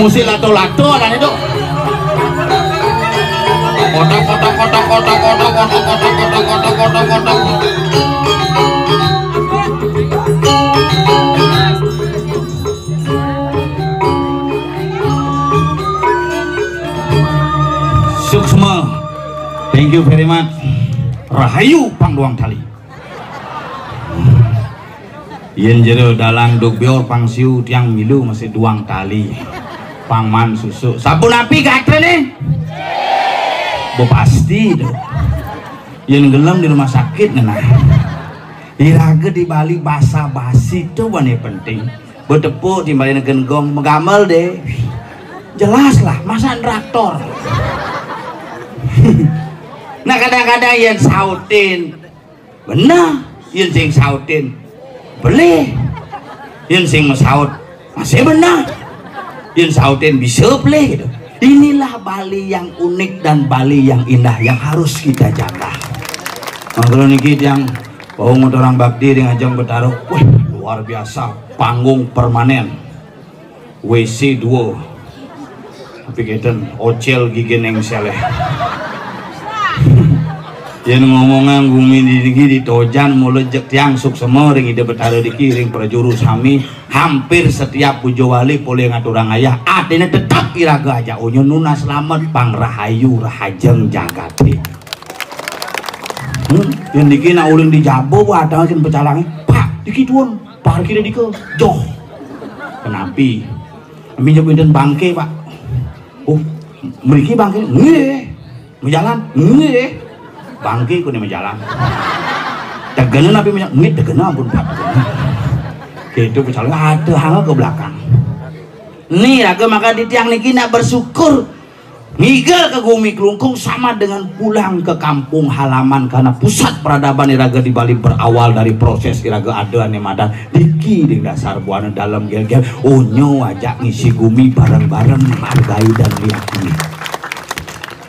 musik lato-lato lah itu. Kotak. Suksma, thank you very much. Rahayu pangduang tali. Yen jero dalang duk bior pangsiu tiang milu masih duang tali. Pangman susu. Sabun api gatre nih? Bo pasti tuh. Yen gelem di rumah sakit ngenah. Iraga di Bali basa basi tuh wane penting. Betepuk di Bali genggong megamel deh. Jelas lah masa traktor. Nah kadang-kadang yang sautin bener, yang sing sautin boleh, yang sing mesaut masih benar, yang sautin bisa boleh gitu. Inilah Bali yang unik dan Bali yang indah yang harus kita jaga. Kalau niki yang bau orang bakti dengan ajang bertaruh, wah luar biasa, panggung permanen, WC 2, tapi kita ocel gigi neng seleh. Yang ngomongan gumi di tojan mulejek tiang suk semua ring ide betara dikiring prajurus hami hampir setiap pujo wali boleh ngaturang ayah adene tetap iraga aja onyo nuna selamat pang rahayu rahajeng jagati. Yang dikina uling di jabo ada kan pecalangnya pak dikituan parkir dike joh kenapi minyak pinten bangke pak meriki bangke nge jalan nge bangki ku nih jalan tegana nabi minyak ngit tegana ampun pak gitu misalnya ada hal ke belakang nih raga maka di tiang niki nak bersyukur ngigel ke Gumi Klungkung sama dengan pulang ke kampung halaman karena pusat peradaban iraga di Bali berawal dari proses iraga ada madan diki di dasar buana dalam gel-gel onyo ajak ngisi Gumi bareng-bareng menghargai dan meyakini.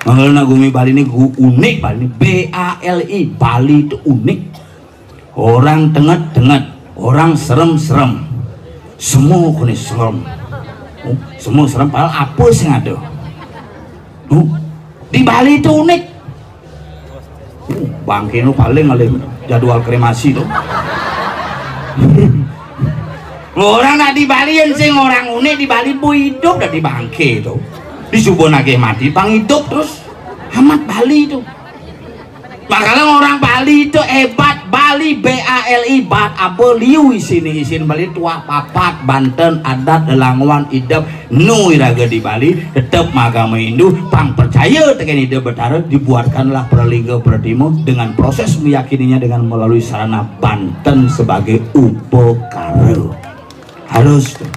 Mengenai Gumi Bali ini unik, Bali ini BALI, Bali itu unik. Orang tenget-tenget, orang serem-serem, semua kini serem. Semua serem, padahal apa sih yang ada? Di Bali itu unik. Bangke itu paling jadwal kremasi tuh. Orang nak di Bali yang sing orang unik di Bali bu hidup dan di bangke itu. Disubon lagi mati pang hidup terus amat Bali itu. Makanya orang Bali itu hebat. Bali BALI bat apa liu isin Bali tua papat Banten adat delangwan idep nu iraga di Bali tetap agama Hindu pang percaya tekan ide betara dibuatkanlah perlingga pertimo dengan proses meyakininya dengan melalui sarana Banten sebagai upekara harus tuh.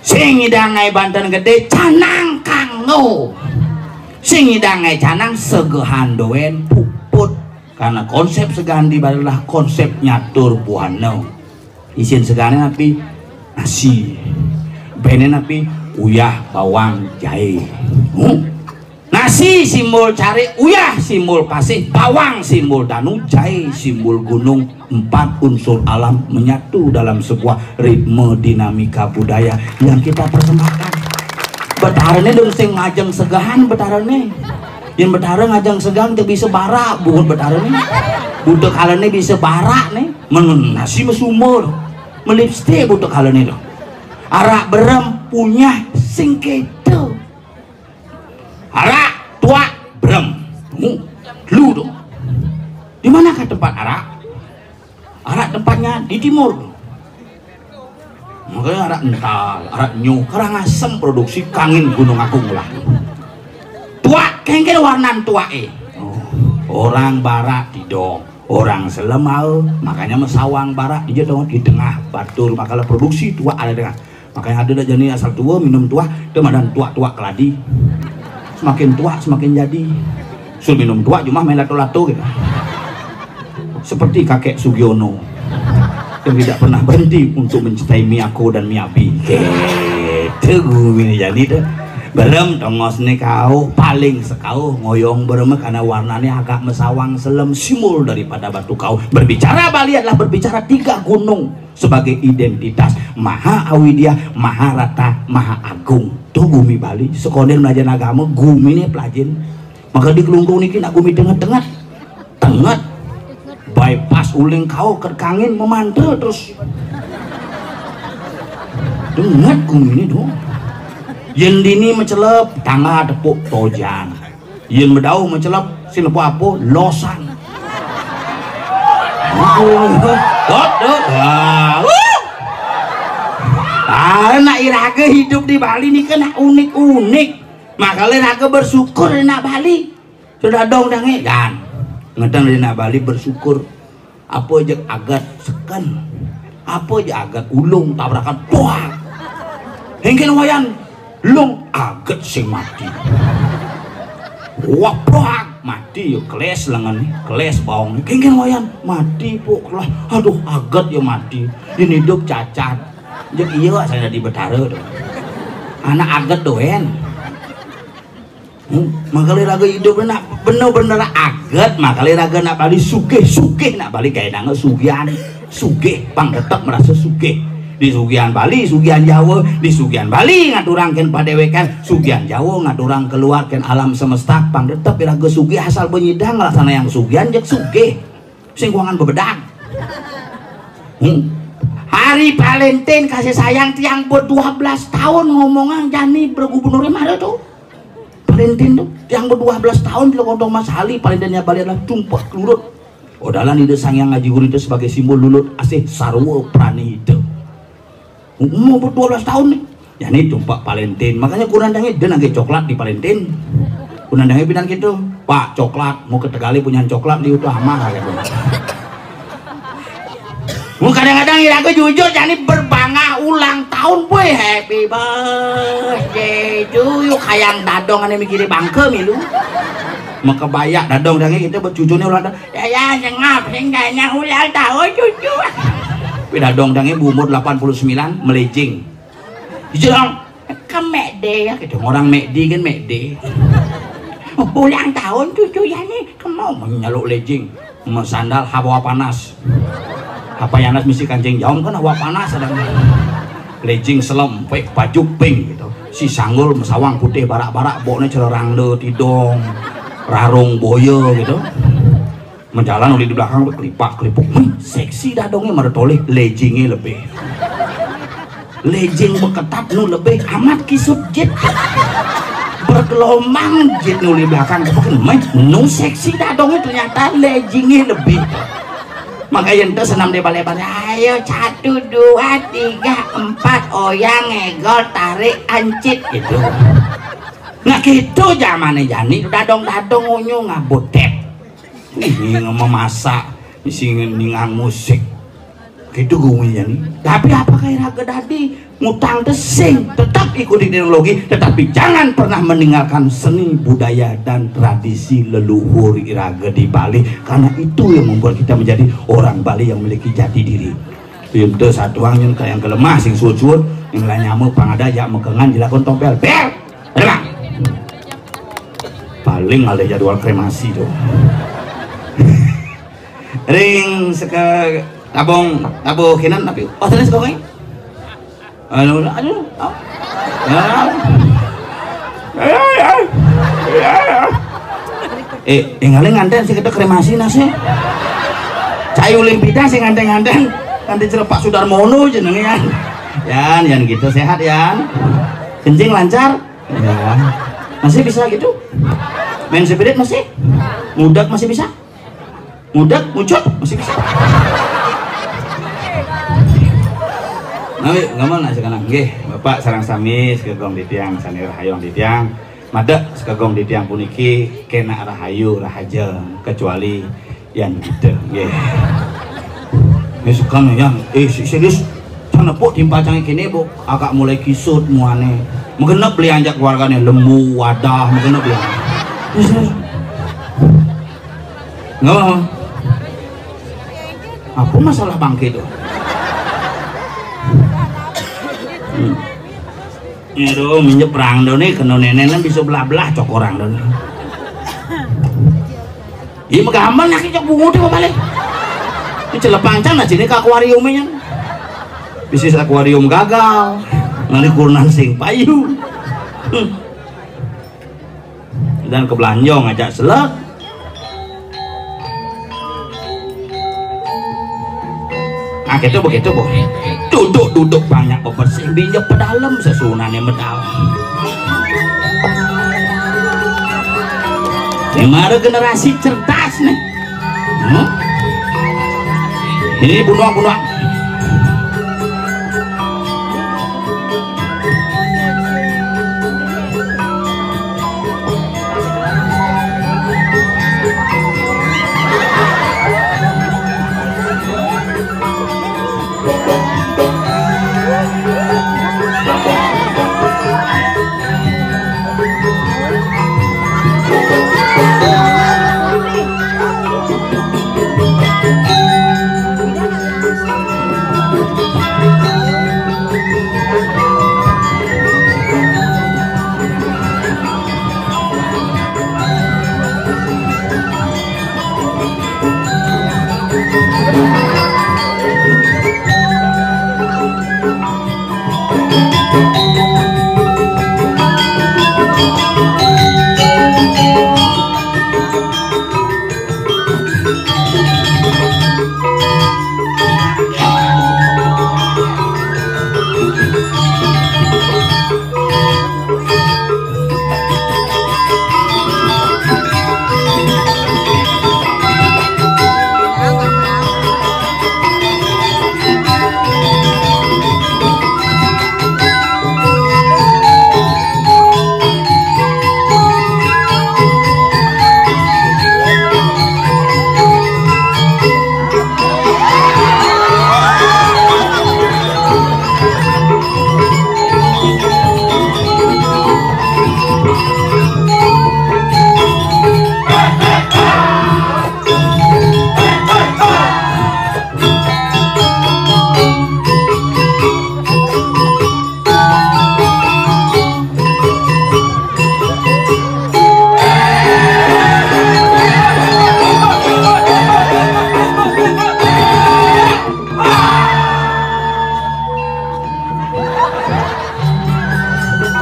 Sing idangai Banten gede canang kanggo sing idangai canang segehan doen puput karena konsep segahan di Bali adalah konsep nyatur buana isin segahan api nasi benen api uyah bawang jahe nasi simbol cari uyah simbol pasih bawang simbol danu jahe simbol gunung 4 unsur alam menyatu dalam sebuah ritme dinamika budaya yang kita persembahkan. Betara ini dong sing ngajeng segahan betara ini yang betara ngajeng segang tidak bisa barak bukan betara ini butuh kalian ini bisa barak nih nasi mesumur melipstick butuh kalian ini arak berem punya sing keto arak tua berem lu dong di manakah tempat arak tempatnya di timur makanya arak ental arak nyu karang asem produksi kangin gunung agung lah tua kengkel warnan tua orang barat didong orang selemau makanya mesawang barat di dong di tengah batur makalah produksi tua ada dengan makanya ada jadi asal tua minum tua dan tua keladi semakin tua semakin jadi sul minum tua cuma main lato-lato gitu seperti kakek Sugiono yang tidak pernah berhenti untuk mencintai Miyako dan Miyabi gitu gue jadi tuh berem tongos nih kau paling sekau ngoyong berem karena warnanya agak mesawang selem simul daripada batu kau. Berbicara Bali adalah berbicara 3 gunung sebagai identitas Maha Awidya, Maha Rata, Maha Agung. Tuh gumi Bali sekolah belajar agama gumi nih pelajin maka di kelungkung niki nak gumi tengah bypass uling kau kerkangin memantel terus dengat gumi ini dong. Yen dini mencelep tangga tepuk tojan, yen medau mencelep silepo apo losan. Nak iraga hidup di Bali ini kan unik-unik, makanya raga bersyukur di nak Bali. Sudah dong dange kan, ngedang di nak Bali bersyukur. Apa aja agak seken, apa aja agak ulung tabrakan doang. Hingga wayan long agak sing mati waprak mati yuk keles lengan keles bawang kengken wayan mati pok lah aduh agak ya mati ini hidup cacat jadi iya saya di betara tuh anak agak doen makanya raga hidup nak bener-bener agak makanya raga nak balik sugih nak balik kayak nangga sugihan sugih pang tetap merasa sugih di sugihan Bali, sugihan Jawa, di sugihan Bali ngaturangkeun padewekan, sugihan Jawa ngaturang keluarkeun alam semesta pang tetep iraga sugih asal benyidang laksana yang sugihan jeung sugih. Sing kuangan bebedak. Hari Valentine kasih sayang tiang ber 12 tahun ngomongan jani bergubernur mana tuh. Valentine tuh tiang ber 12 tahun di kontong Mas Ali Valentine Bali adalah tumpah kelurut. Odalan ide sang yang ngaji guru itu sebagai simbol lulut asih sarwa prani hidup. Umur 12 tahun nih ya ini tumpak Valentine makanya kunandangnya dia nangge coklat di Valentine kunandangnya bilang gitu Pak coklat mau ke Tegali punya coklat di Utama gitu mau kadang-kadang iraga jujur jadi berbangga ulang tahun boy happy birthday to you kayang dadong ane mikiri bangke milu maka bayak dadong dangnya kita bercucunya ulang tahun ya ngap hingganya ulang tahun cucu beda dong dangnya umur 89 melejing dijelang ke Mekde ya gitu orang Mekdi kan Mekde ulang tahun cucu ya nih kemau menyaluk lejing sandal hawa panas apa yang misi kancing jauh kan hawa panas ada lejing selempek baju pink gitu si sanggul mesawang putih barak-barak boknya celerang de tidong rarung boyo gitu menjalan oleh di belakang kelipak-kelipuk seksi dadongnya meretoleh lejingnya lebih lejing beketat nu lebih amat kisut jet bergelombang jet nu di belakang nu seksi dadongnya ternyata lejingnya lebih maka yang itu senam di balai-balai ayo 1, 2, 3, 4 oyang ngegol tarik ancit gitu nah gitu zamannya jani dadong-dadong unyu ngabutet ini memasak isi ningang musik gitu guminya nih tapi apa kayak raga dadi ngutang desing tetap ikuti teknologi tetapi jangan pernah meninggalkan seni budaya dan tradisi leluhur iraga di Bali karena itu yang membuat kita menjadi orang Bali yang memiliki jati diri itu satu angin kayak yang kelemah sing suut-suut yang lain nyamuk pangadaya mekengan dilakon tompel bel ada paling ada jadwal kremasi tuh ring seka tabung kinan tapi oh terus kau ini aduh ngaling nganten sih kita kremasi nasi cai Olimpida sih nganten nanti Pak Sudarmono jenengnya yan gitu sehat yan kencing lancar ya masih bisa gitu main spirit masih mudak masih bisa mudak muncul masih bisa nggak mau nasi sekarang nggih Bapak sarang sami sekegong di tiang sani rahayong di tiang madek sekegong di tiang puniki kena rahayu rahaja kecuali yang gitu nggih ini suka yang serius sana po timpa canggih kini bu agak mulai kisut muane menggenap beli anjak keluarganya lembu wadah menggenap ya nggak apa masalah bangke itu Ngiru minyak perang doni kena nenek bisa belah-belah cok orang doni. Iya menggambar nak cok bungu tuh balik. Ini celepang can aja nih ke akuariumnya. Bisnis akuarium gagal. Nanti kurunan sing payu. Dan kebelanjong ngajak selek. Ah gitu begitu bu. Duduk banyak bersih binjak pedalam sesunannya medal. Gimana generasi cerdas nih? Ini bunuang.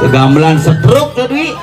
Gamelan setruk tadi.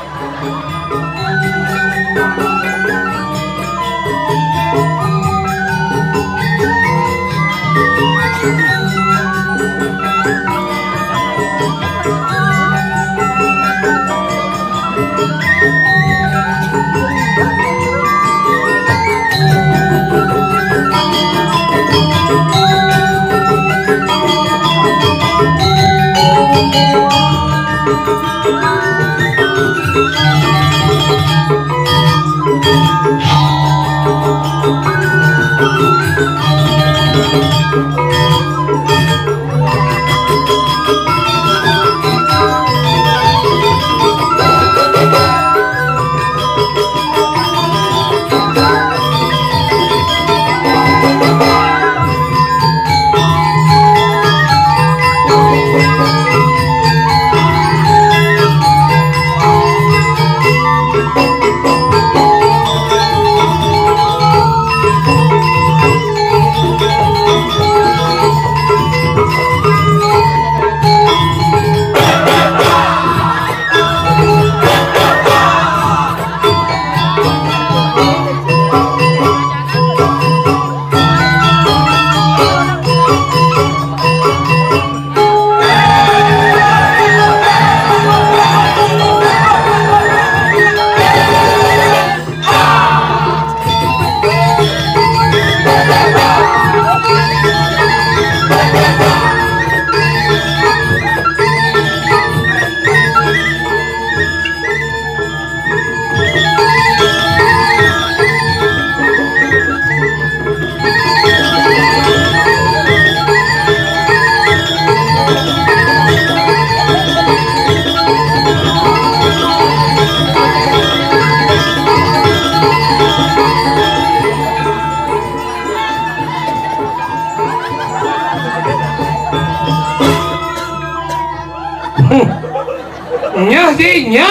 Nya sih nya.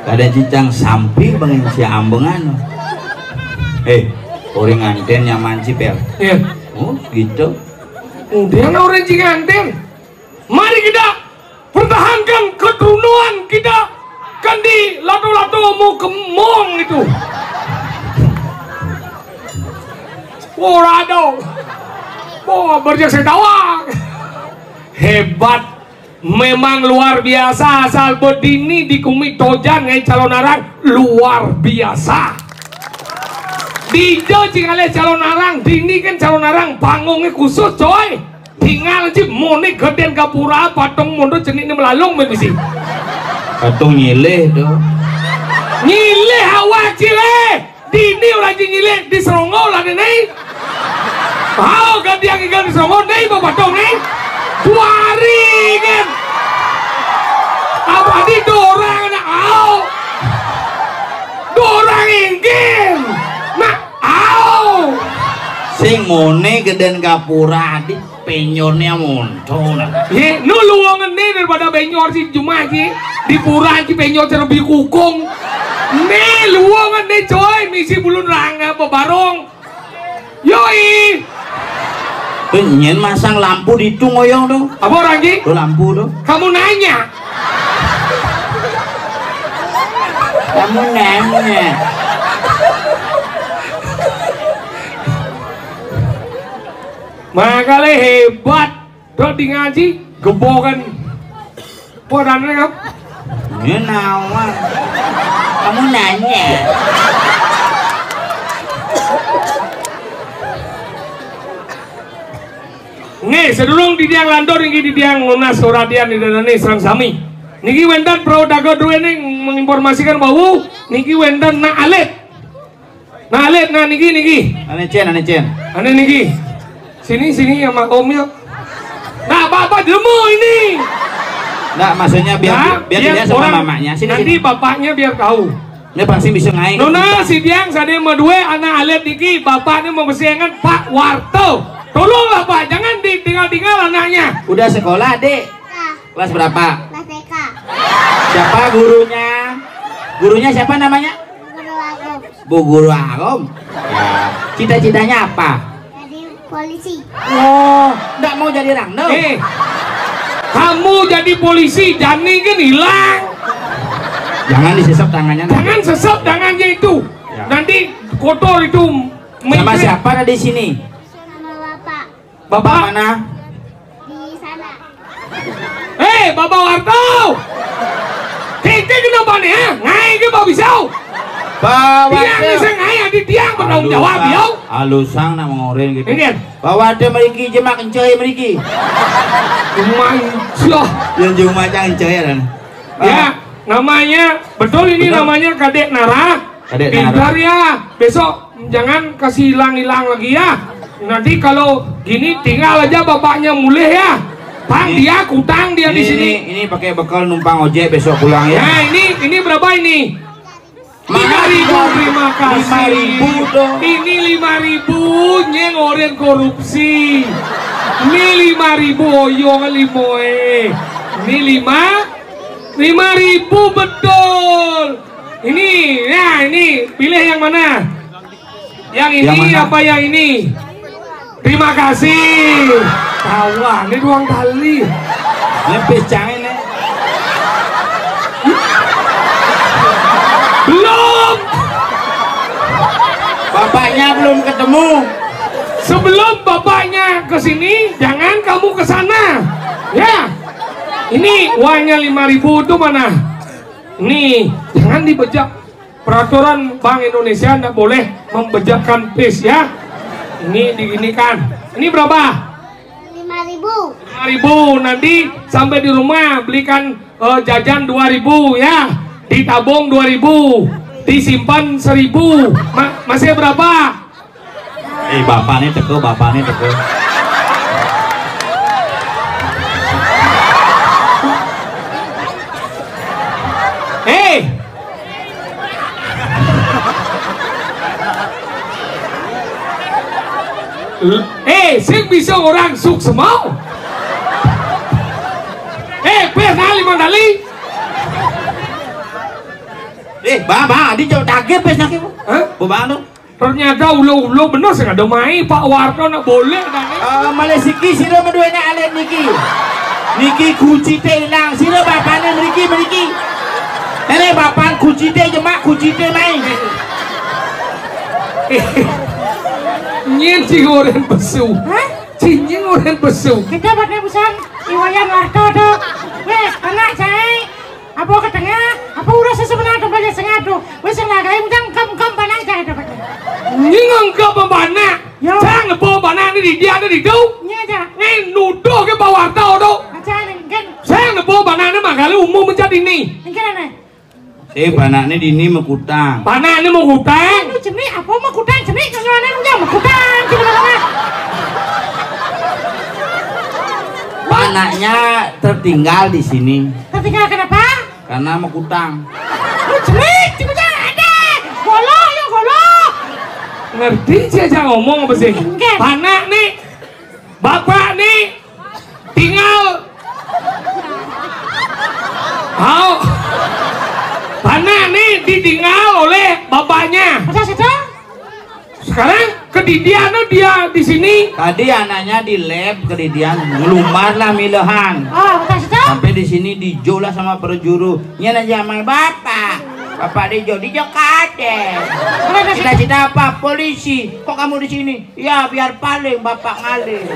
Kada cicang sampi bangin si ambengan. Orang nganten yang manci pel. Iya. Oh gitu. Udah orang Ciganten. Mari kita pertahankan keturunan kita. Kan di lato-lato mau kemong itu. Rado. Berjasa tawang. Hebat. Memang luar biasa. Asal bedini di Kumi Tojan ngai calon arang luar biasa. Dijo cingale calon arang, dini kan calon arang panggungnya khusus coy. Tinggal aja mone geden kapura patung mundur jenis ini melalung mesti. Patung nyileh tuh. Nyileh awak cile. Dini orang nyileh di Serongo lah nih. How ganti yang ikan di Serongo nih patung nih. Tuari kan. Apa di dorang nak au. Dorang ingin. Nah, au. Sing mone geden kapura di penyornya monto nah. Ye, nu luangan nih daripada penyor si cuma ki di pura ki penyor terlebih kukung. Nih luangan nih coy, misi bulun rangga pebarong. Yoi. Nyen masang lampu di itu ngoyong tuh. Apa orang ki? Tuh lampu tuh. Kamu nanya. Kamu nanya. Makanya hebat. Tuh di ngaji gebokan. Podannya kan? Ini nawan. Kamu nanya. Nih, sedulung di tiang landor niki di tiang lunas soradian di danane serang sami. Niki wendan pro dago dua ini menginformasikan bahwa niki wendan na alet. Na alet na niki. Ane cen. Ane niki. Sini sama Om yuk. Nah, bapak demo ini. Nggak, maksudnya biar dilihat sama orang, mamanya. Sini, nanti bapaknya biar tahu. Ini pasti bisa ngain. Nona si tiang sadé medue anak alet niki bapaknya mau bersiangan Pak Warto. Tolonglah Pak, jangan ditinggal-tinggal anaknya. Udah sekolah, Dek? Kelas berapa? Kelas TK. Siapa gurunya? Gurunya siapa namanya? Guru aku. Bu Guru Arom. Ya. Cita-citanya apa? Jadi polisi. Oh, nggak mau jadi rangno. Kamu jadi polisi, Jani kan hilang. Jangan disesep tangannya. Jangan sesep tangannya itu. Ya. Nanti kotor itu. Sama siapa di sini? Sama bapak. Bapak mana? Di sana. Bapak Warto. Keke kenapa nih ya? Ngai ke Pak Bisau. Bawa Tiang ini saya ngai di tiang bertanggung jawab ya. Alusang nak mengorin gitu. Ini Bawa ada meriki jemak encoy meriki. Mancoh. Yang cuma macam encoy kan. Ya, namanya betul ini Betul. namanya Kadek Nara. Kadek Pintar ya. Besok jangan kasih hilang-hilang lagi ya. Nanti kalau gini tinggal aja bapaknya mulai ya. Bang dia kutang dia di sini. Ini pakai bekal numpang ojek besok pulang ya. Ya ini berapa ini? 5.000, terima kasih. 5.000 dong. Ini 5.000 nyeng orang korupsi. Ini 5.000 oyong limoe. Ini 5.000 betul. Ini ya ini pilih yang mana? Yang ini Yang mana? apa yang ini? Terima kasih. Tawa, ini doang kali. Lepis jangan nih. Belum. Bapaknya belum ketemu. Sebelum bapaknya ke sini, jangan kamu ke sana. Ya. Ini uangnya 5.000 itu mana? Nih, jangan dibejak. Peraturan Bank Indonesia tidak boleh membejakkan PIS ya. Ini diginikan. Ini berapa? 5.000. 5.000. Nanti sampai di rumah belikan jajan 2.000 ya. Ditabung 2.000. Disimpan 1.000. Masih berapa? Bapaknya teko. Sing bisa orang suk semau. Pes nali mandali. Bang, di jauh dage pes nak ibu. Hah? Bang tu. Ternyata ulo bener sih ada main Pak Warto nak boleh dah. Malaysia sira berdua nak alen Niki kunci teh hilang. Sira bapaknya meriki. Ini bapak kunci teh jemak kunci teh main. Nyen cing orang besu. Cing orang besu. Kita pakai busan iwayan warto tuh. Wes, anak saya. Apa ketengah? Apa udah sebenarnya banyak sengadu. Wes lagai udang kam panang saya dapat. Nying engkau pembana. Jangan pembana ni di dia ada di dau. Nya aja. Nuduh ke bawah tau dau. Aja nengken. Jangan pembana ni makanya umum menjadi ni. Nengken ana. Banaknya di ini mekutang. Panah ni mau hutang. Anu cemik apa mau kutang cemik ngene udah mau kutang kita mana. Anaknya tertinggal di sini Tertinggal kenapa? karena mekutang. Cemik, cemik ada. Golo. Ngerti saja ngomong apa sih? Enggak. Anak nih, bapak nih, tinggal. Anak nih ditinggal oleh bapaknya. Udah situ? Sekarang kedidian dia di sini. Tadi anaknya di lab kedidian ngelumar lah milehan. Oh, udah situ? Sampai di sini dijo lah sama perjuru. Nya aja sama bapak dijo kade. Cita-cita apa? Polisi. Kok kamu di sini? Ya biar paling bapak ngalih.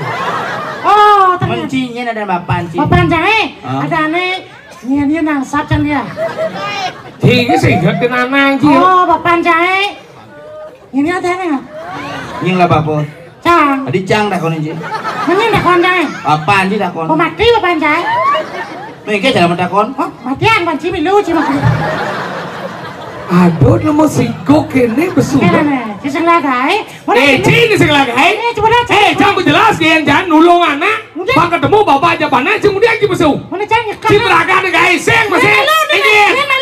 Oh, ternyata. Mencinya ada bapak ci. Bapak jahe, ada aneh. Ini nangsap can dia. Tinggi sih ngerti anak aja. Oh, bapak jahe. Ini ada aneh nggak? Nying lah bapak. Cang. Tadi cang dah kono ci. Ini dah kon jahe. Apaan sih dah kon? Oh, mati bapak jahe. Mungkin jangan mendakon. Oh, matian banci milu cuma. Aduh, nama sigok ini besu. Kenapa? Kisah lagai. Cini segelai. Coba dah. Jangan jelas jangan nulung anak. Pak ketemu bapak aja panas, kemudian cing besu. Mana cang Cing beragat nih guys, seng masih. Ini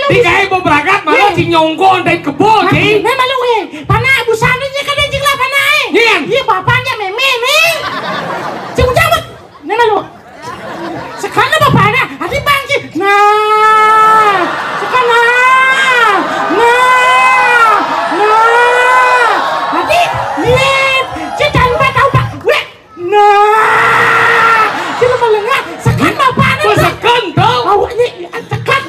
di guys mau beragat malah cing nyongkon dari kebun, cing. Ini malu eh. Panah busan ini kan cing lah panah eh. Iya bapaknya meme nih. Cing jawab. Ini malu. Sekarang bapaknya hati bangki. Nah, sekarang. Hati lihat. Cita lupa tahu pak. Weh. Nah. Cita melengah. Sekarang bapaknya. Sekan tau. Awaknya sekarang.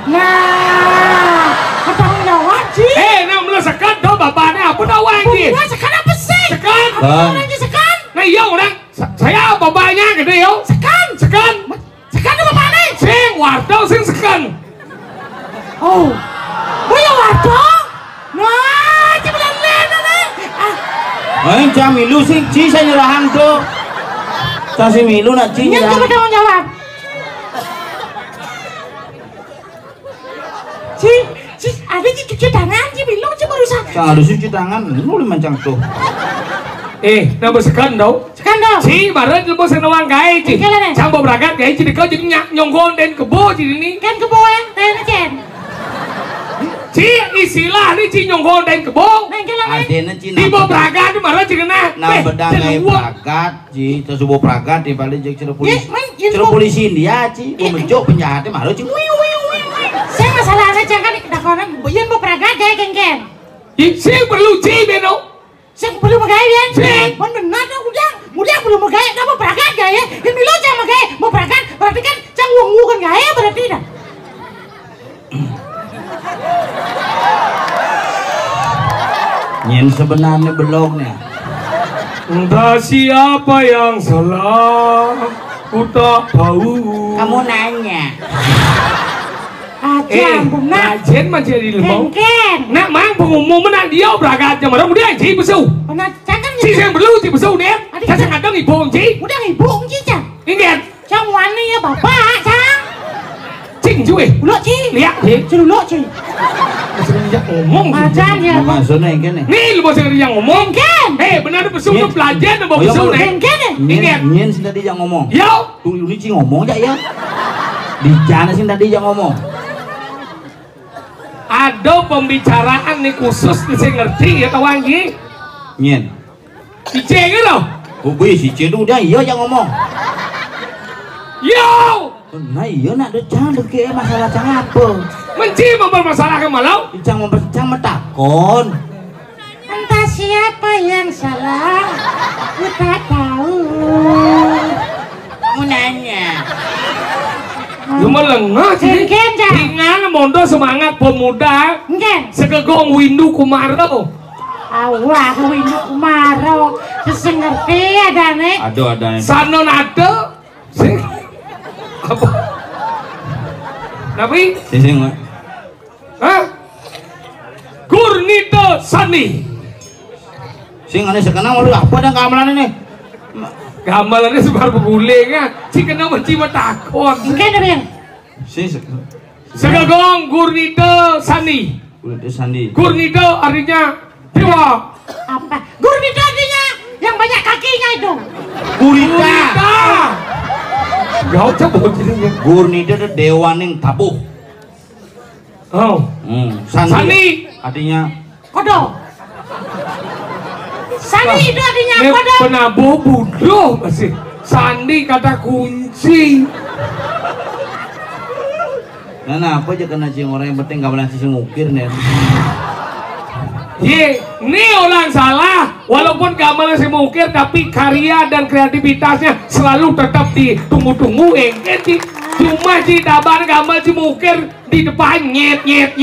Nah. Bertanggung jawab sih. Nah mulai sekan tau bapaknya apa tau anjir. Sekarang apa sih? Sekan. Sekarang. Nah iya orang. Saya bapaknya gede yo. Sekan. Sekarang bapaknya. Sing wartau sing sekan. Oh, boleh waduh? Nah, cepetan lihat Cang milu sih ci saya nyerahan tuh. Cang si milu nak ci Ini nyerahan. coba tanggung jawab. Ada cuci tangan, bilang coba rusak. Cang harus cuci tangan. Nuli mancang tuh. Nama sekan tau. Sekarang dong. Si barat lu bosan nawang kai ci. Cambo beragat kai ci dekau jeung nyonggon den kebo ci ini. Kan keboan, tanya Ken. Ci istilah ni ci nyonggon den kebo. Adena ci Di bo beragat di barat ci kena. nah bedang ngai pragat ci terus bo pragat di balik jeung cerita polisi. Yes, Cerita polisi India ci. Bo menjok penjahatnya malu ci. Saya masalahnya jangan dakonan, yang mau peragat gaya Ken. Si perlu ci beno. Saya belum magaya. Mon benar dong udah belum magaya, nggak mau peragat gaya. Ini lo jangan magaya, mau peragat berarti kan jangan uang kan gaya berarti dah. Nyen sebenarnya beloknya. Entah siapa yang salah, ku tak tahu. Kamu nanya. Aja, benar. Jen mah jadi lemau. Ken. Nak mang pengumuman nak dia beragat yang mana kemudian ci besu. Benar, jangan Si yang perlu ci besu net. Saya ngadeng ibu ci. udah ibu Ci Cang. Ingat. Cang wani ya bapak Cang. Cing cuy. Ulo Ci. Lihat ci. Celulo Ci. Sebenarnya ngomong. Ajan ya. Maksudnya yang kene. Nih lu bosan yang ngomong. Ken. Benar besu tu pelajar dan besu nih. Ken. Ingat. Nyen sih tadi yang ngomong. Yo. Tuh ini ci ngomong aja ya. Di jana sih tadi yang ngomong. Ada pembicaraan nih khusus nih saya ngerti ya kawan Gi. Nyen. Ice gitu loh. Ubi si C itu udah iya yang ngomong. Yo. Nah iya nak ada cang deke masalah cang apa? Menci mempermasalahkan malau. Cang metakon. Entah siapa yang salah, kita tahu. Kamu nanya. Cuma lengah sih. Ringan mondo semangat pemuda. Segegong windu kumaro. Awah windu kumaro. Sesengerti ada nih. Ada. Sanon ada. Apa? Tapi? Sing. Hah? Gurnito Sani. Sing ane sekarang mau apa dan keamanan ini? Gamelannya sebar beguling ya. Si kena menci takon. Mungkin ada yang. Segegong Gurnito Sani. Gurnito Sani. Gurnito artinya dewa. Apa? Gurnito artinya yang banyak kakinya itu. Gurita. Gak usah bocilnya. Gurnito itu dewa ning tabuh. Oh. Sani artinya kodok. Sani itu artinya ini kodok. penabuh bodoh masih. Sandi kata kunci. Nah apa aja kena cing orang yang penting gak boleh sih ngukir nih. Ye, ini orang salah. Walaupun gamelan si mukir, tapi karya dan kreativitasnya selalu tetap ditunggu-tunggu. Cuma si dabar gamel si mukir di depan nyet. Jelas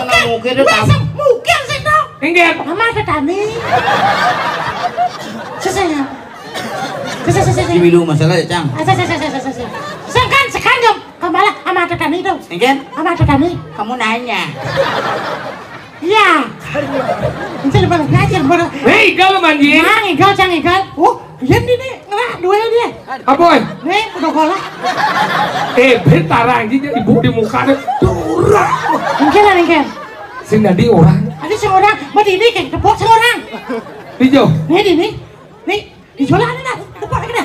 kena mukir itu tak. Mukir sih tau. Enggak. Mama ada tani. Selesai. Cibilu masalah ya cang. Sekarang kembali sama ada tani itu. Enggak. Sama ada tani. Kamu nanya. Ya. Ini lepas ngajar baru. Hei, kalau manjing. Nah, igal. Oh, lihat ini ngerak dua dia. Apa? Nih, udah golak. Bentar anjing ibu di mukanya durah. Mungkin. Sing tadi orang. Ada seorang, mau di ini kayak tepuk seorang. Hijau. Nih, dijual ada nak, tepuk lagi dah.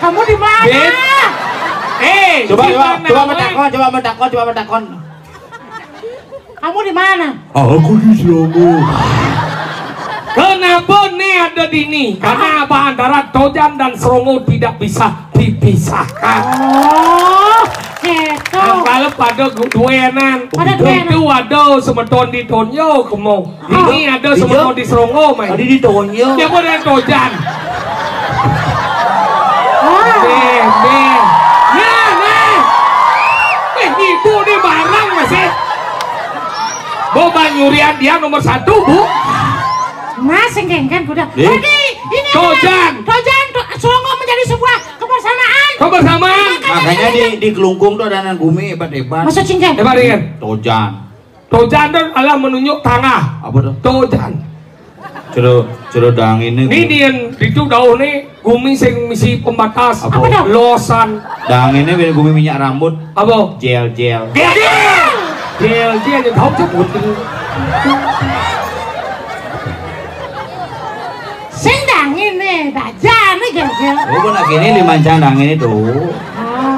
Kamu di mana? Coba mentakon. Kamu di mana? Aku di Serogo. Kenapa nih ada di ini? Karena apa antara Tojan dan Serongo tidak bisa dipisahkan. Oh, gitu. Kalau pada duenan, itu ada semeton di Tonyo kemo. Ini ada semeton di Serongo, main. Tadi di Tonyo. Dia pun ada Tojan. Ibu di barang masih. Boba nyurian dia nomor 1, Bu. Mas, kan kuda. Jadi ini Tojan, Serongo menjadi sebuah kebersamaan. Makanya di Kelungkung tuh ada anak gumi hebat-hebat. Masuk cingkan. Hebat kan? Tojan itu adalah menunjuk tengah. Apa tuh? Tojan. Cerodang ini. Ini dia itu daun nih gumi sing misi pembatas. Apa tuh? Losan. Dang ini biar gumi minyak rambut. Apa? Gel. Dia tahu cepet. Sendang ini, bajan nih gel. Oh, benar gini limancang dang ini tuh.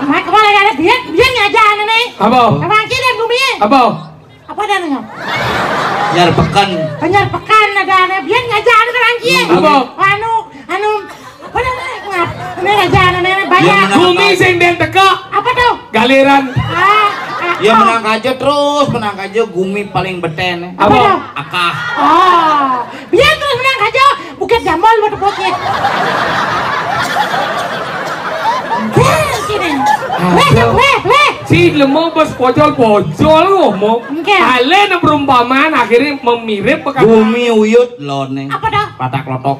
Mak kemarin ada dia ngajar nih. Apa? Abang dan gumi. Apa? Apa ada nih? Penyar pekan ada nih. Dia ngajar kan anjing. Apa? Anu. Apa dah ngap? Ini ngajar nih banyak. Gumi sing den teka. Apa tuh? Galiran. Ya menang aja terus, menang aja gumi paling beten. Apa? Akah. Oh, biar terus menang aja. Bukit Jamol buat-buatnya. Si lemong bos pojol ngomong. Kalian perumpamaan akhirnya memirip pekan. Gumi uyut lone. Apa dah? Patak lotok.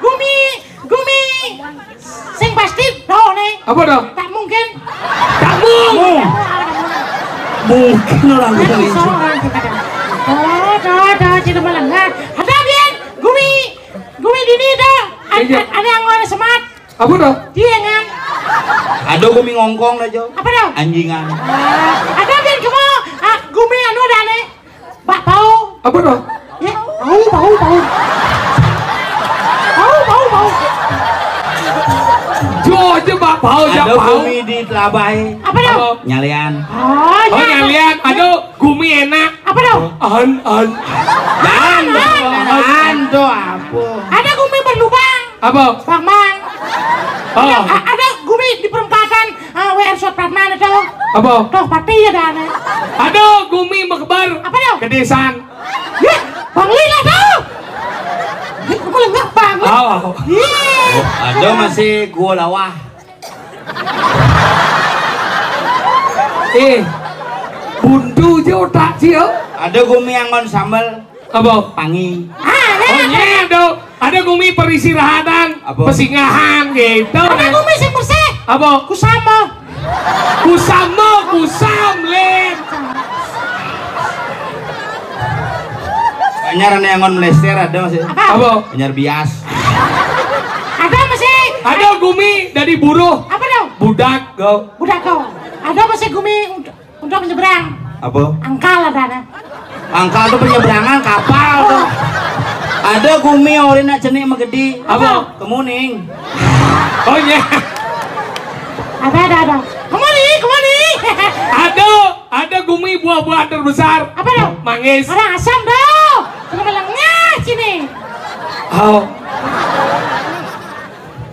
Gumi. Sing pasti dah nih. Apa dah? Tak mungkin. Mungkin orang ini. Dah, tidak melengah. Ada biar gumi dini dah. Ada yang warna semat. Apa dah? Dia yang Ada gumi ngongkong dah Jo. apa dah? Anjingan. Ada biar kamu gumi anu dah nih. Bak bau. Apa dah? Ya, bau. Bau. Jo aja bak bau Ada gumi di telabai. Apa dah? Nyalian. Oh nyalian. Ada gumi enak. Apa dah? An. Jangan. Ada gumi berlubang. Apa? Bang Mang. Oh. Ada gumi di perempatan WR Supratman itu. Apa? Toh pati ada. Ada gumi mekebar. Apa tuh? Ke desan. Ya, Bang Lila tuh. Kamu lengkap banget. Oh. Ada masih gua lawah. Bundu je otak sih. Ada gumi angon sambal. Apa? Pangi. Oh iya, ada gumi peristirahatan, Apa? pesingahan gitu. Ada gumi sing bersih. Apa? Kusama. Kusam lem. Banyak yang angon melester ada masih. Apa? Banyak bias. Ada masih. Ada gumi dari buruh. Apa tuh? Budak go. Budak kau. Ada masih gumi untuk menyeberang. Apa? Angkal ada. Angkal tuh penyeberangan kapal tuh. Ada gumi orang nak jenik megedi. Apa? Kemuning. Oh iya. Ada. Kemari. Ada gumi buah-buahan terbesar. Apa tuh? Manggis. Ada asam tuh. Sudah melengah sini. Oh.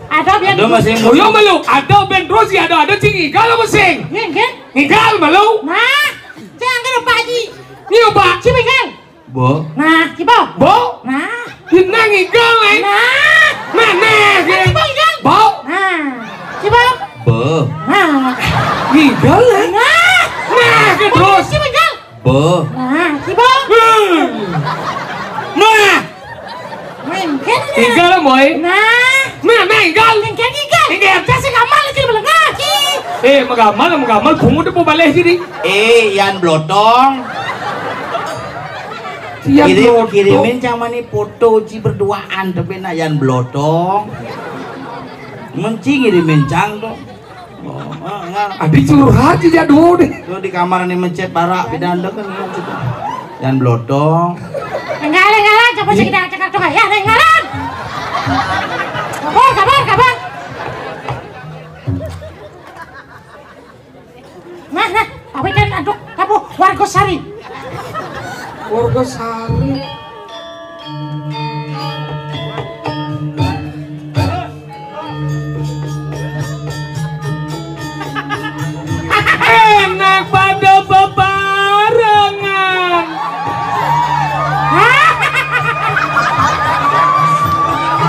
Ada biar. Ada masih Oh iya malu. Ada Ben Rosi ada cing igal masing. Iya kan? Igal malu. Nah, jangan kena Pak Haji. Ni apa? Cium ikan. Bo. Nah, cibo. Bo. Nah. Hinang igal lain. Nah. Mana? Cibo ikan. Bo. Nah. Cibo. Bo. Nah. Igal lain. Nah. Nah, ke terus. Cium ikan. Bo. Nah, cibo. Nah. Mungkin. Igal lah boy. Nah. Mana igal? Ikan. Ikan. Kasih kamal lagi melengah. Magamal bungo po balik sini. Yan blotong. Kirimin sama nih foto Ci berduaan tapi nak yan blotong. Menci ngirimin cang tuh. Adik curhat aja dulu deh. Tuh di kamar nih mencet barak pidanda kan yan blotong. Enggak, coba sih kita cakap coba ya, enggak. Kabar. Nah, apa kan aduk kamu Wargosari. Enak pada bebarengan.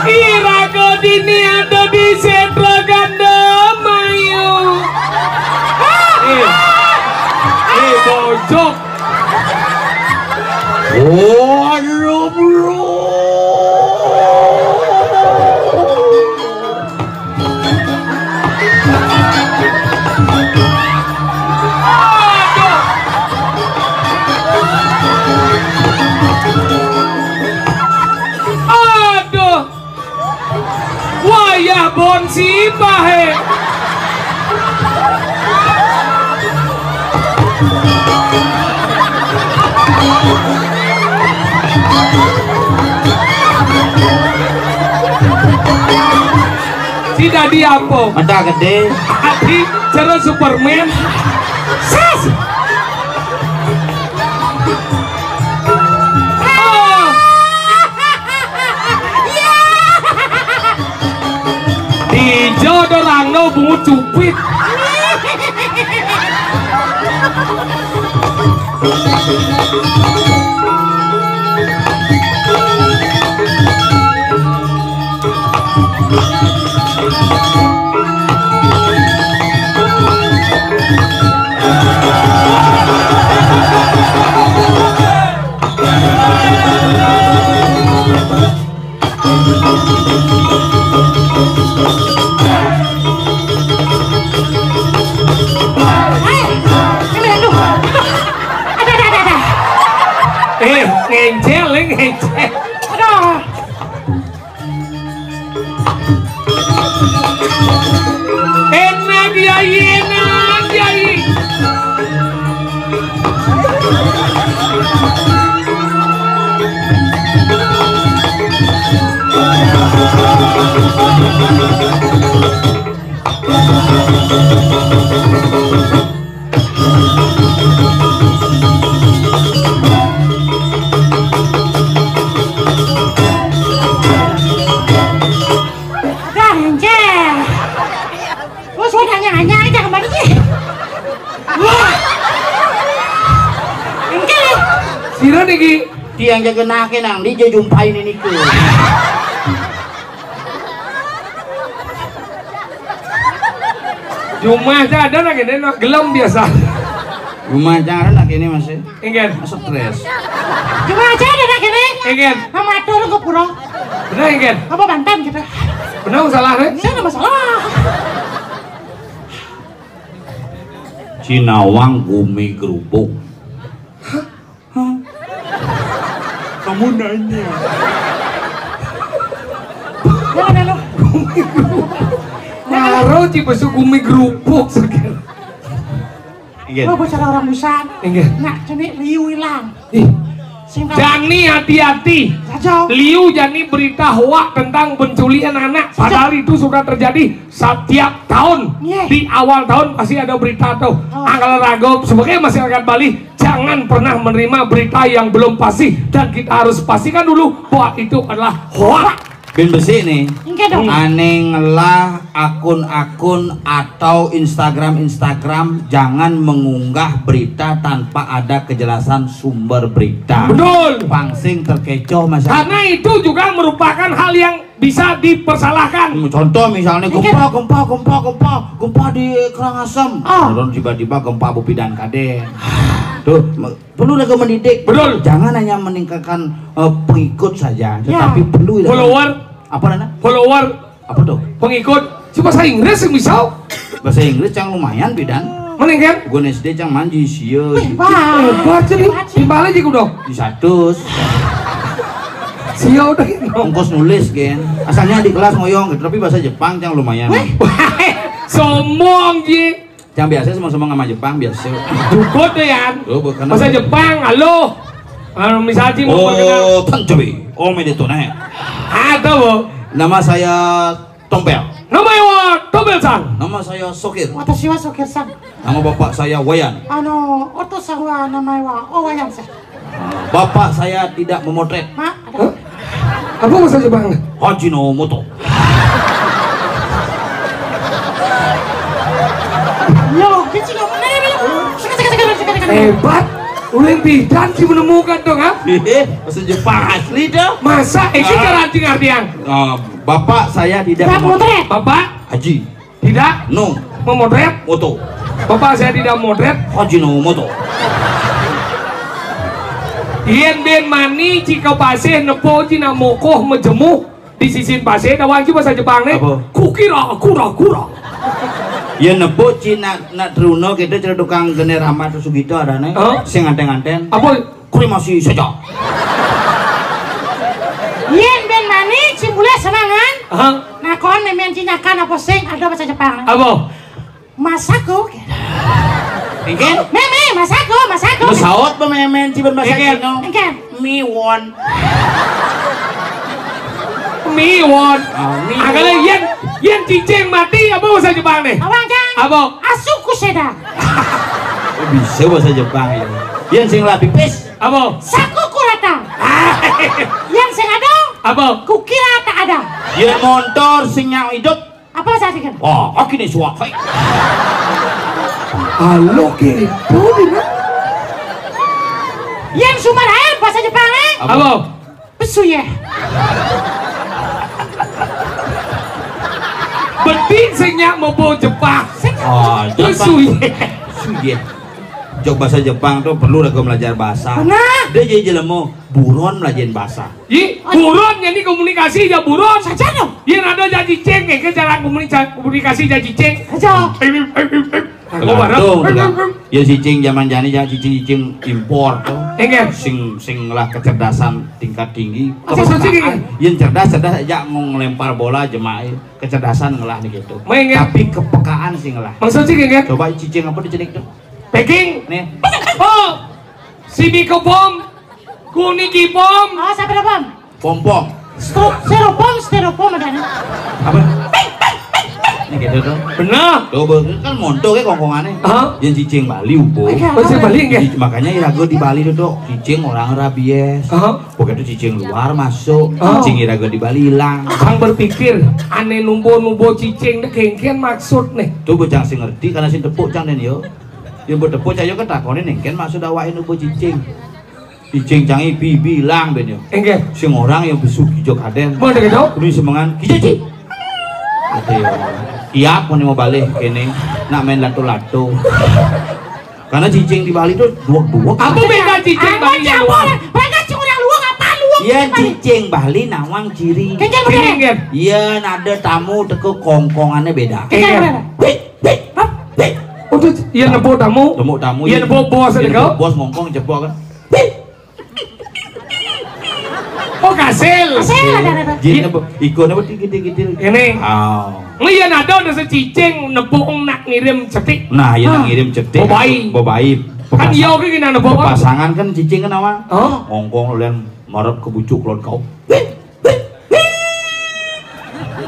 Irago dini ada di sentra Gandamayu. Bojok. Waduh bro. Aduh. Wayah bonsi bahe. Tidak di apa? Mata gede. Adi cara Superman. Ses. Dijo dorangno bungu cupit. Ngecel. Aduh. Enak yai. Nah niki tiang jaga nake nang di jumpain ini ke. Rumah ada lagi deh, gelem biasa. Rumah jangan nak ini masih. Enggak. Stres. Cuma aja ada nak ini. Enggak. Sama atur ke pura. Benar enggak. Apa bantan gitu? Benar masalah nih? Saya ada masalah. Cinawang Gumi Gerubuk. Hah? Kamu nanya. Jangan lo. Naro Cibesu Gumi Gerubuk sekian. Enggak. Lo bicara orang busan. Enggak. Nak cini liu hilang. Ih. Singkat. Jani hati-hati. Kacau. Liu Jani berita hoak tentang penculikan anak. Padahal itu sudah terjadi setiap tahun. Yeah. Di awal tahun pasti ada berita tuh. Angkala Rago sebagai masyarakat Bali jangan pernah menerima berita yang belum pasti dan kita harus pastikan dulu bahwa itu adalah hoak. Bin besi nih. Enggak dong. Aneh ngelah akun-akun atau Instagram jangan mengunggah berita tanpa ada kejelasan sumber berita. Betul. Pangsing terkecoh masyarakat. Karena itu juga merupakan hal yang bisa dipersalahkan. Contoh misalnya gempa di Karangasem. Lalu tiba-tiba gempa Bupi dan Kade. Tuh, perlu juga mendidik. Betul. Jangan hanya meningkatkan pengikut saja, tetapi perlu follower. Apa nana? Follower. Apa tuh? Pengikut. Coba bahasa Inggris misal. Bahasa Inggris yang lumayan bidan. Mana kan? Gue SD yang manji sieun. Baca nih. Di Bali juga dong. Di 100. Siau dah. Ongkos nulis kan. Asalnya di kelas ngoyong gitu, tapi bahasa Jepang yang lumayan. Sombong ji. Yang biasa semua sama Jepang biasa. Cukup deh ya. Bahasa Jepang, halo. Misalnya mau perkenal. Oh, tancobi. Oh, medeto nih. Ada bo. Nama saya Tompel. Nama wa Tompel-san. Nama saya Sokir. Watashi wa Sokir-san. Nama bapak saya Wayan. Oto-san wa namae wa Wayan-san. Bapak saya tidak memotret. Hah? Apa bahasa Jepang? Hajinomoto. Yo, kecil kamu nih. Sekarang. Hebat. Ulin bidan sih menemukan dong ha? Bahasa Jepang asli dah. Masa? Cara artian. Bapak saya tidak memotret. Bapak Haji. tidak No. memotret. Moto. Bapak saya tidak memotret. Hajinomoto. Yen ben mani jika pasih nepo cina mokoh mejemuh di sisin pasih dawang bahasa Jepang nih. Kukira kura. Ya nebo Cina nak teruno kita cerita tukang gener amat Sugito ada nih. Sing nganten-nganten. Apa? Masih saja. Yen ben mani cimbule senangan. Nah kon memen cinyakan apa sing ada bahasa Jepang. Apa? Masako. Engken? Meme masako. Pesawat pememen ciben bahasa Cina. Engken. Miwon. Agaknya yen cicing mati apa bahasa Jepang nih? Awang jang. Apa? Asuku seda. Bisa bahasa Jepang ya. Yang sing lah pipis. Apa? Saku kurata. Yang sing ada. Apa? Kukira tak ada. Yang motor sing nyang hidup. Apa bahasa Jepang? Oh, oke nih suaka. Halo gitu nih. Yang sumber air bahasa Jepang Apa? Pesuye. Betin senyak mau bawa Jepang. Oh, Suye. Jok bahasa Jepang tuh perlu gue belajar bahasa. Mana? Dia jadi jelemu buron belajar bahasa. Ji, buron jadi komunikasi ya buron. Saja dong. Yang ada jadi ceng ke cara komunikasi jadi ceng. Saja. Tergantung. Ya cicing zaman jani ya cicing impor tuh. Enggak. Sing lah kecerdasan tingkat tinggi. Apa cicing? Yang cerdas aja mau ngelempar bola jemaah. Kecerdasan ngelah nih gitu. Tapi kepekaan sih ngelah. Maksud cicing enggak? Coba cicing apa dicenik tuh? Peking. Nih. Oh. Si Biko Pom. Kuniki Pom. Oh, siapa dah pom? Pompong. Styrofoam ada nih. Apa? Ini gitu tuh. Benar. Tuh kan monto kayak kongkongannya. Yang cicing Bali ubo. Masih Bali enggak? Makanya irago di Bali tuh cicing orang rabies. Pokoknya tuh cicing luar masuk. Cicing irago di Bali hilang. Bang berpikir aneh numbo cicing deh kengken maksud nih. Tuh bocah sing ngerti karena sing tepuk cang den yo. Yang buat tepuk cayo kan takonin nengken maksud awain ubo cicing. Cicing canggih bilang ben yo. Enggak. Sing orang yang besuk hijau kaden. Mana gitu? Kudu semangan. Cici. Iya, mau balik kene nak main lato-lato. Karena cicing di Bali tuh dua. Apa beda cicing Bali yang luar? Beda cicing orang luar apa luar? Iya cicing Bali nawang ciri. Iya ada tamu teko kongkongannya beda. Oh tuh, iya nebok tamu. Nebok tamu. Iya nebok bos ada kau? Bos ngongkong jebok kan. Oh kasil. Jadi ikon apa dikit-dikit. Ini. Oh. Iya nado ada secicing nebok nak ngirim cetik. Nah, iya nak ngirim cetik. Bobai. Kan iya oke gini nebok. Pasangan kan cicing kan awal. Oh. Ngongkong lian marot ke bucuk lon kau.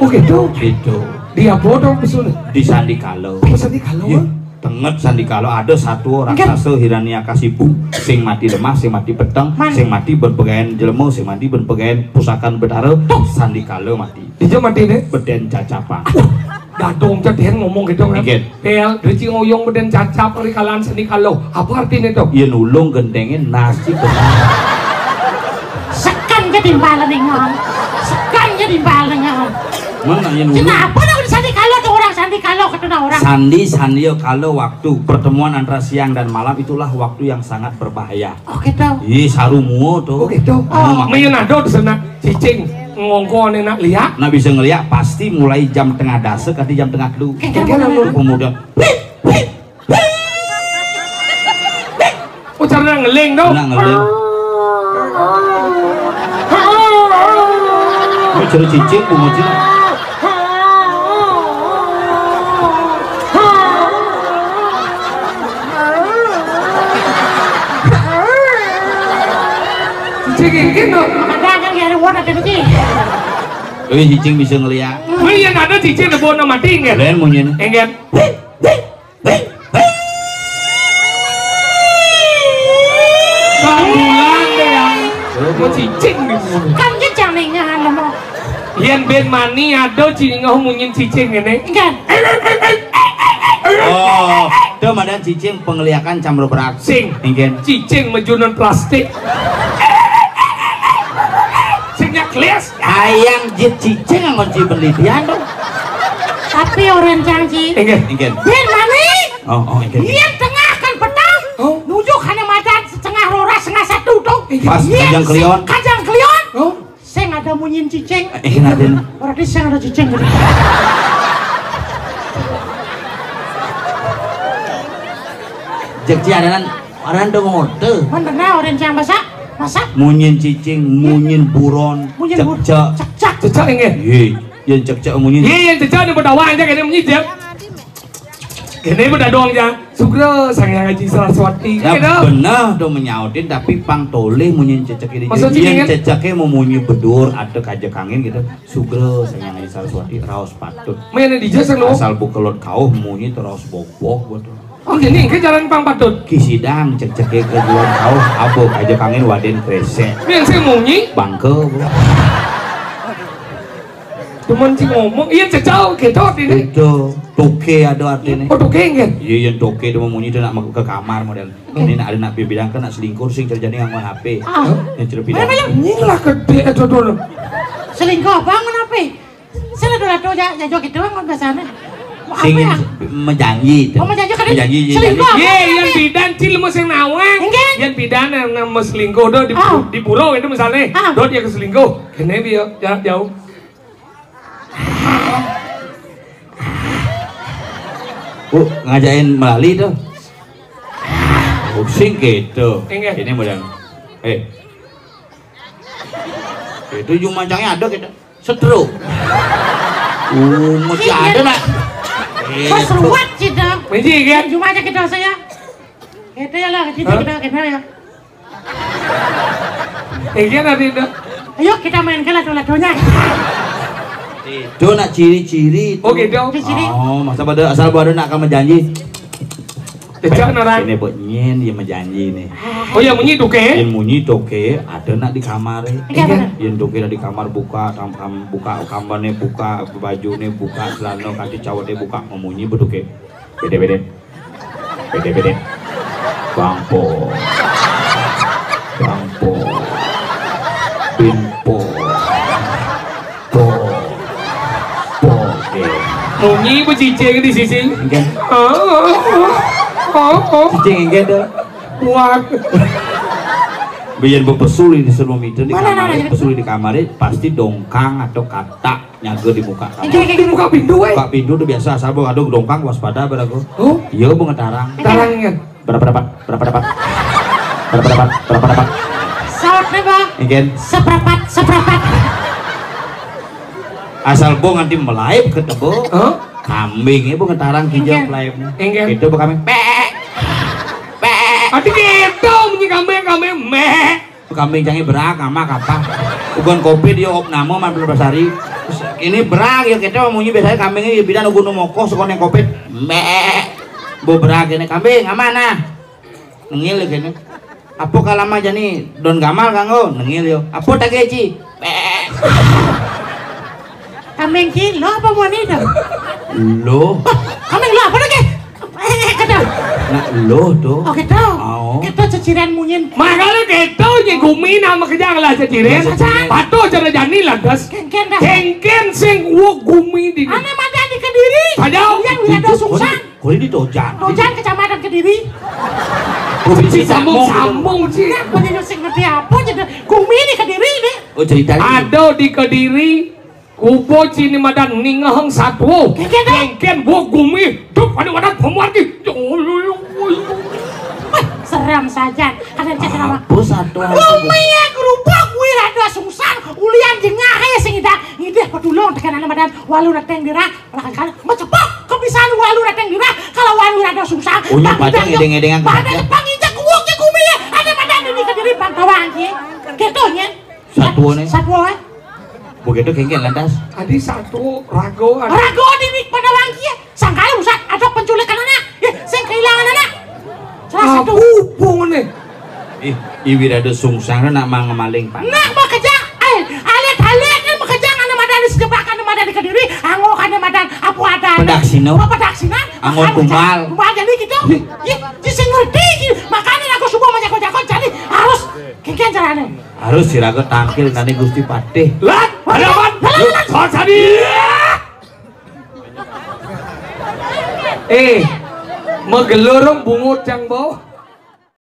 Oh gitu. Gitu. Dia bodong pesul. Di Sandikalo. Sandikalo. Tenget Sandikalo ada satu raksasa Hiranyakasipu sing mati lemah, sing mati peteng, sing mati berpegaian jelema, sing mati berpegaian pusakan betara. Sandikalo mati. Dia mati deh. Beden cacapa. Dadong ceden ngomong gitu kan. Pel, deci ngoyong beden cacap dari kalangan Sandikalo. Apa artinya itu? Iya nulung gendengin nasi benar. Sekan jadi balan ngom. Sekan jadi balan ngom. Mana yang nulung? Kenapa nak di Sandikalo tuh orang Sandikalo ketemu orang? Sandi kalau waktu pertemuan antara siang dan malam itulah waktu yang sangat berbahaya. Oh gitu. Ih sarumuo tuh. Oh gitu. Menyenado di sana cicing ngongkon enak lihat. Nah bisa ngeliat pasti mulai jam tengah dase kati jam tengah lu. Kemudian. Oh cara ngeling dong. Ngeling. Oh cari cicing bunga cicing. Cicing dong. Ada kan ada warna tadi. Cicing bisa ngeliat. Iya ada cicing nebon mati enggak? Lain munyin. Enggak. Bulan deh yang mau cicing gitu. Kan dia jangan ngomong. Yen ben mani ada cicing munyin cicing ini. Enggak. Oh, itu madan cicing penglihakan camro berak. Sing, ingin cicing mejunan plastik. Singnya kelas. Ayang jit cicing ngonci penelitian dong. Tapi orang janji. Ingin. Ben mani. Oh, ingin. Iya tengah kan petang. Oh, nujuk hanya madan setengah roras setengah satu dong. Pas kajang kelion. Kajang kelion. Oh, saya ada munyin cicing. Ada. Berarti saya ada cicing. Jek ciadanan orang dong ngote. Mana orang yang masak? Munyin cicing, munyin buron, cecak. cecak enggak? Iya, yang cecak munyin. Iya, yang cecak ni berdawa aja kena menyijak. Kena berdadong aja. Sugro sang yang ngaji Saraswati. Ya benar dong menyautin tapi pang toleh munyin cecak ini. Yang cecaknya mau munyin bedur ada kajak angin gitu. Sugro sang yang ngaji Saraswati raos patut. Mana dijasang lo? Asal bukelot kau munyin terus bobok betul. Oh gini, ke jalan pang patut. Kisidang cek-ceknya ke jual kau abok aja kangen waden kresek. Yang saya munyi Bangke. Cuman sih ngomong, iya cecau, ketot ini. Itu toke ada artinya. Oh toke enggak? Iya yang toke dia mau munyi dia nak ke kamar model. Ini nak ada nak bilang kan nak selingkuh sing terjadi ngambil HP. Yang cerita bilang. Inilah gede itu dulu. Selingkuh bangun apa? Saya ada ya joget doang nggak sana. Sing menjanji itu. Oh menjanji kan? Menjanji. Iya, yang bidan cil mau sing nawang. Yang bidan yang nama selingkuh do di pulau itu misalnya, do dia ke selingkuh. Kene dia jauh. Ngajain melalui tuh. Sing gitu. Ini model. Itu cuma macamnya ada kita. Setruk. Mesti ada nak. Seruat sih dong. Meji kan? Cuma aja kita saya. Kita ya lah, kita ya. Iya nanti dong. Ayo kita main ke lato-latonya. Itu nak ciri-ciri. Oh gitu. Oh masa pada asal baru nak kamu janji. Cecak narang. Ini buat nyen dia menjanji nih. Oh yang munyi toke? Yang munyi toke ada nak di kamar. Yang toke di kamar buka kamarnya buka bajunya buka celana kaki cawatnya buka memunyi betuke. Bede. Bangpo. Pinpo. Nunyi bu cicing di sisi. Engke. Cicing engke dah. Wah. Biar bepesuli di sebelum itu di Mana, kamar, mana, pesuli di kamar pasti dongkang atau kata nyago di muka kamar. Di muka pintu Buka pintu tuh biasa asal bawa aduh dongkang waspada berago. Oh, Iya bunga tarang. tarangnya. Berapa dapat? Sawat nih bang. Engke. Seprapat. Asal bo nganti melaip ke tebo. Kambing ibu ngetarang kijau melaip. Engke. Itu bu kambing. Ati gitu bunyi kambing meh. Kambing jangan berak sama apa? Bukan kopi dia op nama man berbasari. Ini berak ya kita munyi biasanya kambingnya bidan ugun moko sekon yang kopi. Bu berak ini kambing amanah. Nengil gini. Apa kalama jani don gamal kanggo nengil yo. Apa tak gaji? Kambing ki lo apa mau nih dong? Lo. Kambing lo apa lagi? Kata. Nah lo tuh. Oh gitu. Oh. Kita ciciran munyin. Makanya gitu nya gumi nama kejang lah ceciren. Pato cara jani lah gas. Kengken dah. Kengken sing wo gumi di. Ane mata di Kediri. Padahal Yang wilayah Sungsang. Kau di Dojan. Dojan kecamatan Kediri. Provinsi Sambung sih. Nah, punya sing ngerti apa jadi gumi di Kediri deh. Oh ceritanya. Ada di Kediri. Kubo cini madan ningaheng satwo. Kengken wo gumi. Tuh pada wadah pemuarki. Seram saja. Ada cerita apa? Apa satu? Gumi ya gerubak wilayah Sungsang. Ulian jengah ya sing ngideh pedulung tekan anak badan walu dateng dira. Kan mecepok kebiasaan walu dateng dira kalau walu ada Sungsang. Oh iya padang ngedeng-ngedengan pada panginjak kuwuk gumi ya. Ada badan ini Kediri Bangkawang ki. Gitu nya. Satu nih. Satu eh. Begitu kengken lantas. Adi satu rago ada. Rago di pada wangki ya. Sangkala usah ada penculikan anak. Ya, sing kehilangan anak. Salah satu. Hubung nih. Iwi ada Sungsang nak mangemaling pan. Nak bekerja, alit kan bekerja kan madan di sejebak kan madan di Kediri, anggo kan madan apa ada. Pedaksino. Apa pedaksinan? Anggo tumbal. Tumbal jadi gitu. Ji sing ngerti makanya aku semua menjago-jago jadi harus kengken carane. Harus siraga tampil nanti Gusti Patih. Lan, hadapan. Sosadi. Megelorong bungut yang bawah.